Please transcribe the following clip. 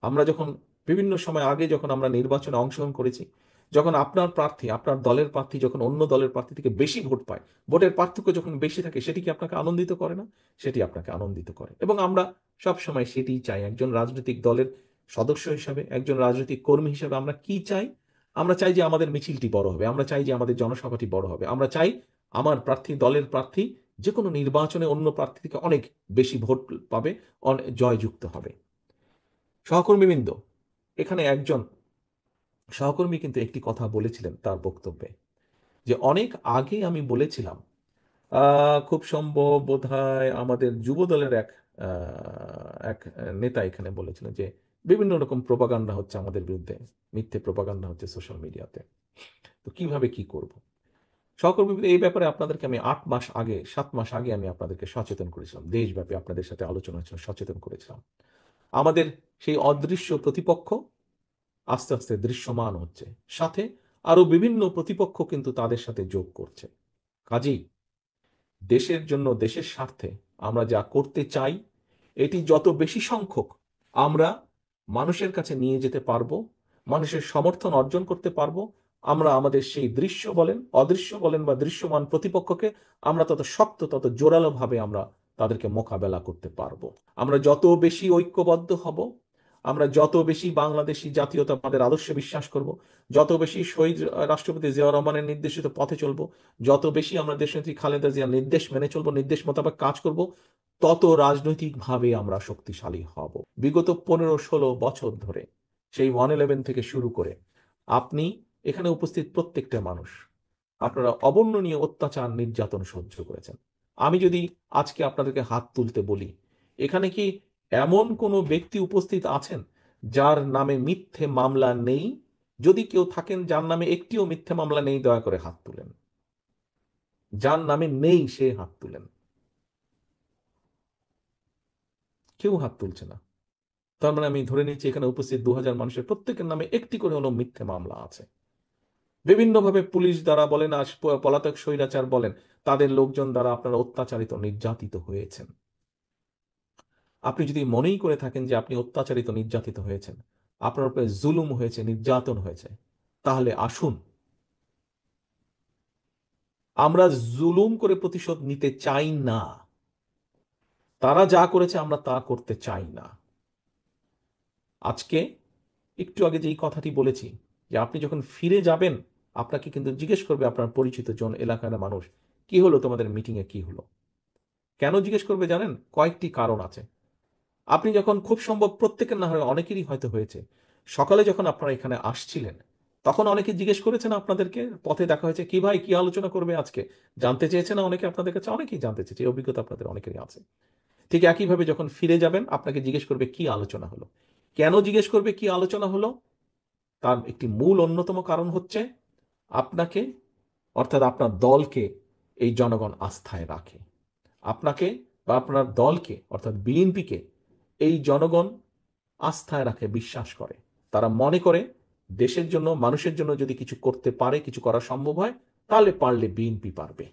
আমরা যখন বিভিন্ন সময় আগে যখন আমরা নির্বাচনে অংশগ্রহণ করেছি, যখন আপনার প্রার্থী, আপনার দলের প্রার্থী যখন অন্য দলের প্রার্থী থেকে বেশি ভোট পায়, ভোটের পার্থক্য যখন বেশি থাকে, সেটি কি আপনাকে আনন্দিত করে না? সেটি আপনাকে আনন্দিত করে। এবং আমরা সব সময় সেটিই চাই। একজন রাজনৈতিক দলের সদস্য হিসাবে, একজন রাজনৈতিক কর্মী হিসাবে আমরা কি চাই? আমরা চাই যে আমাদের মিছিলটি বড় হবে, আমরা চাই যে আমাদের জনসভাটি বড় হবে, আমরা চাই আমার প্রার্থী, দলের প্রার্থী যে কোনো নির্বাচনে অন্য প্রার্থী থেকে অনেক বেশি ভোট পাবে, জয়যুক্ত হবে। সহকর্মীবৃন্দ, এখানে একজন সহকর্মী কিন্তু একটি কথা বলেছিলেন তার বক্তব্যে, যে অনেক আগে আমি বলেছিলাম, খুব সম্ভব বোধহয় আমাদের যুব দলের এক নেতা এখানে বলেছিলেন যে বিভিন্ন রকম প্রোপাগান্ডা হচ্ছে আমাদের বিরুদ্ধে, মিথ্যে প্রোপাগান্ডা হচ্ছে সোশ্যাল মিডিয়াতে, তো কিভাবে কি করব। সহকর্মী, এই ব্যাপারে আপনাদেরকে আমি 8 মাস আগে, 7 মাস আগে আমি আপনাদেরকে সচেতন করেছিলাম, দেশব্যাপী আপনাদের সাথে আলোচনা হয়েছিল, সচেতন করেছিলাম। আমাদের সেই অদৃশ্য প্রতিপক্ষ আস্তে আস্তে দৃশ্যমান হচ্ছে, সাথে আরো বিভিন্ন প্রতিপক্ষ কিন্তু তাদের সাথে যোগ করছে। কাজেই দেশের জন্য, দেশের স্বার্থে আমরা যা করতে চাই, এটি যত বেশি সংখ্যক আমরা মানুষের কাছে নিয়ে যেতে পারবো, মানুষের সমর্থন অর্জন করতে পারবো, আমরা আমাদের সেই দৃশ্য বলেন, অদৃশ্য বলেন বা দৃশ্যমান প্রতিপক্ষকে আমরা তত শক্ত, তত জোরালো ভাবে আমরা তাদেরকে মোকাবেলা করতে পারবো। আমরা যত বেশি ঐক্যবদ্ধ হব, আমরা যত বেশি বাংলাদেশি জাতীয়তাবাদের আদর্শে বিশ্বাস করব, যত বেশি শহীদ রাষ্ট্রপতি জিয়াউর রহমানের নির্দেশিত পথে চলবো, যত বেশি আমরা দেশনেত্রী খালেদা জিয়ার নির্দেশ মেনে চলবো, নির্দেশ মোতাবেক কাজ করব, তত রাজনৈতিকভাবে আমরা শক্তিশালী হব। বিগত 15-16 বছর ধরে, সেই 111 থেকে শুরু করে, আপনি এখানে উপস্থিত প্রত্যেকটা মানুষ, আপনারা অবর্ণনীয় অত্যাচার, নির্যাতন সহ্য করেছেন। আমি যদি আজকে আপনাদেরকে হাত তুলতে বলি, এখানে কি এমন কোনো ব্যক্তি উপস্থিত আছেন যার নামে মিথ্যে মামলা নেই? যদি কেউ থাকেন যার নামে একটিও মিথ্যে মামলা নেই, দয়া করে হাত তুলেন। যার নামে নেই সে হাত তুলেন। কেউ হাত তুলছে না। তার মানে আমি ধরে নিচ্ছি এখানে উপস্থিত 2000 মানুষের প্রত্যেকের নামে একটি করে হলো মিথ্যে মামলা আছে। বিভিন্নভাবে পুলিশ দ্বারা বলেন, আর পলাতক স্বৈরাচার বলেন, তাদের লোকজন দ্বারা আপনারা অত্যাচারিত, নির্যাতিত হয়েছেন। আপনি যদি মনেই করে থাকেন যে আপনি অত্যাচারিত, নির্যাতিত হয়েছেন, আপনার উপরে জুলুম হয়েছে, নির্যাতন হয়েছে, তাহলে আসুন, আমরা জুলুম করে প্রতিশোধ নিতে চাই না। তারা যা করেছে আমরা তা করতে চাই না। আজকে একটু আগে যেই কথাটি বলেছি, যে আপনি যখন ফিরে যাবেন, আপনাকে কিন্তু জিজ্ঞেস করবে আপনার পরিচিত জন, এলাকার মানুষ, কি হলো তোমাদের মিটিংয়ে, কি হলো। কেন জিজ্ঞেস করবে জানেন? কয়েকটি কারণ আছে। আপনি যখন, খুব সম্ভব প্রত্যেকের না হয় অনেকেরই হয়তো হয়েছে, সকালে যখন আপনারা এখানে আসছিলেন, তখন অনেকে জিজ্ঞেস করেছেন আপনাদেরকে, পথে দেখা হয়েছে, কি ভাই কি আলোচনা করবে আজকে, জানতে চেয়েছে না অনেকে আপনাদের কাছে? অনেকেই জানতে চেয়েছে, এই অভিজ্ঞতা আপনাদের অনেকেরই আছে। ঠিক একইভাবে যখন ফিরে যাবেন, আপনাকে জিজ্ঞেস করবে কি আলোচনা হলো। কেন জিজ্ঞেস করবে কি আলোচনা হলো? তার একটি মূল অন্যতম কারণ হচ্ছে, আপনাকে, অর্থাৎ আপনার দলকে এই জনগণ আস্থায় রাখে। আপনাকে বা আপনার দলকে, অর্থাৎ বিএনপিকে, এই জনগণ আস্থায় রাখে, বিশ্বাস করে। তারা মনে করে দেশের জন্য, মানুষের জন্য যদি কিছু করতে পারে, কিছু করা সম্ভব হয়, তাহলে পারলে বিএনপি পারবে।